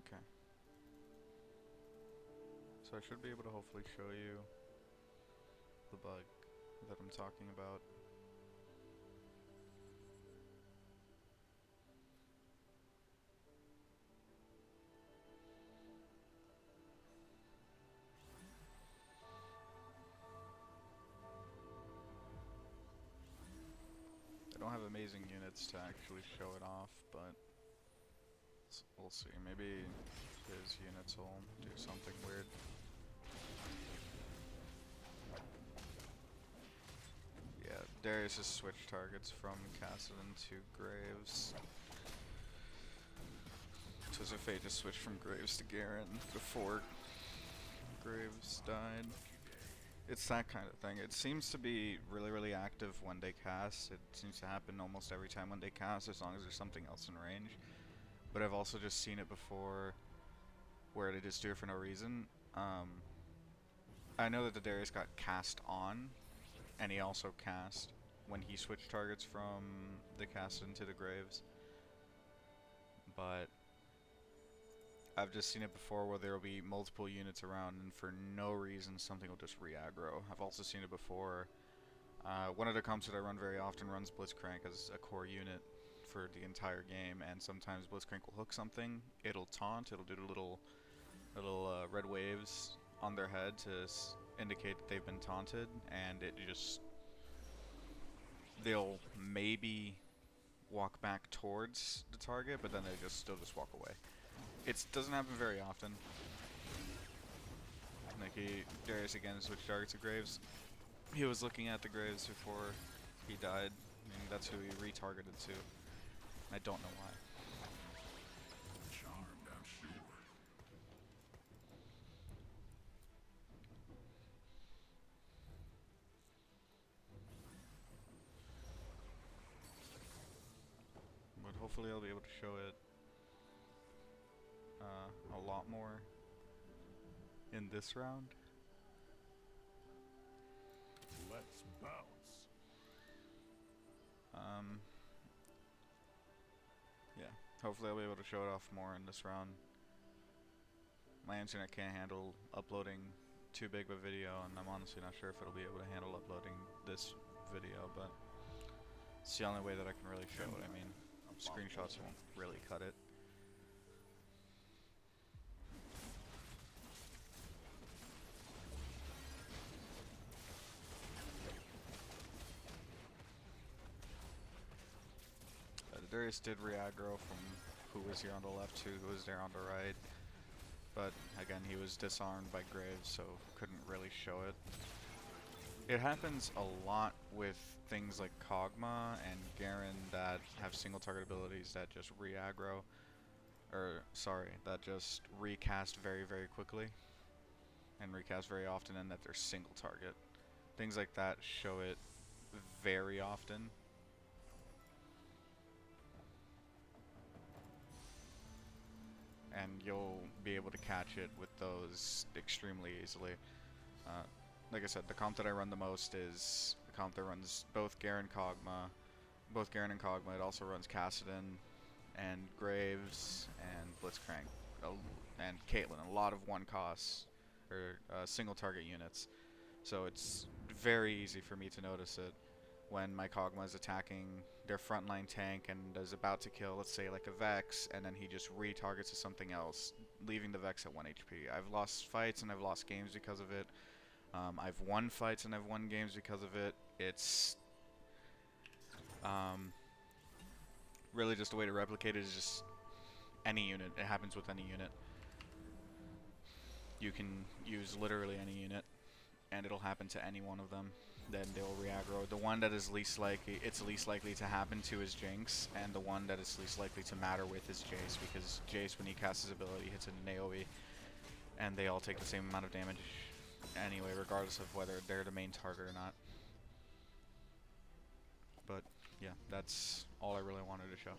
Okay. So I should be able to hopefully show you the bug that I'm talking about. I don't have amazing units to actually show it off, but we'll see. Maybe his units will do something weird. Yeah, Darius has switched targets from Cassidon to Graves. Twisted just switched from Graves to Garen before Graves died. It's that kind of thing. It seems to be really active when they cast. It seems to happen almost every time when they cast, as long as there's something else in range. But I've also just seen it before where they just do it for no reason. I know that the Darius got cast on, and he also cast when he switched targets from the cast into the Graves. But I've just seen it before where there will be multiple units around and for no reason something will just re-aggro. I've also seen it before. One of the comps that I run very often runs Blitzcrank as a core unit for the entire game, and sometimes Blitzcrank will hook something, it'll taunt, it'll do the little red waves on their head to indicate that they've been taunted, and it just... they'll maybe walk back towards the target, but then they still just walk away. It doesn't happen very often. Like Darius again switched targets to Graves. He was looking at the Graves before he died. I mean, that's who he retargeted to. I don't know why. Charmed, I'm sure. But hopefully I'll be able to show it a lot more in this round. Let's bounce. Yeah, hopefully I'll be able to show it off more in this round. My internet can't handle uploading too big of a video, and I'm honestly not sure if it'll be able to handle uploading this video, but it's the only way that I can really show it. I mean, screenshots won't really cut it. Darius did re-aggro from who was here on the left to who was there on the right, but again he was disarmed by Graves, so couldn't really show it. It happens a lot with things like Kog'Maw and Garen that have single target abilities that just re-aggro, or sorry, that just recast very quickly and recast very often, and that they're single target. Things like that show it very often. And you'll be able to catch it with those extremely easily. Like I said, the comp that I run the most is the comp that runs both Garen and Kog'Maw. It also runs Cassidon and Graves and Blitzcrank and Caitlyn. A lot of one costs or single target units. So it's very easy for me to notice it when my Kog'Maw is attacking their frontline tank and is about to kill, let's say, like a Vex, and then he just retargets to something else, leaving the Vex at 1 HP. I've lost fights and I've lost games because of it. I've won fights and I've won games because of it. It's really just a way to replicate it is just any unit. It happens with any unit. You can use literally any unit, and it'll happen to any one of them. Then they'll re-aggro. The one that is least likely, to happen to is Jinx, and the one that is least likely to matter with is Jace, because Jace, when he casts his ability, hits an AoE, and they all take the same amount of damage anyway, regardless of whether they're the main target or not. But yeah, that's all I really wanted to show.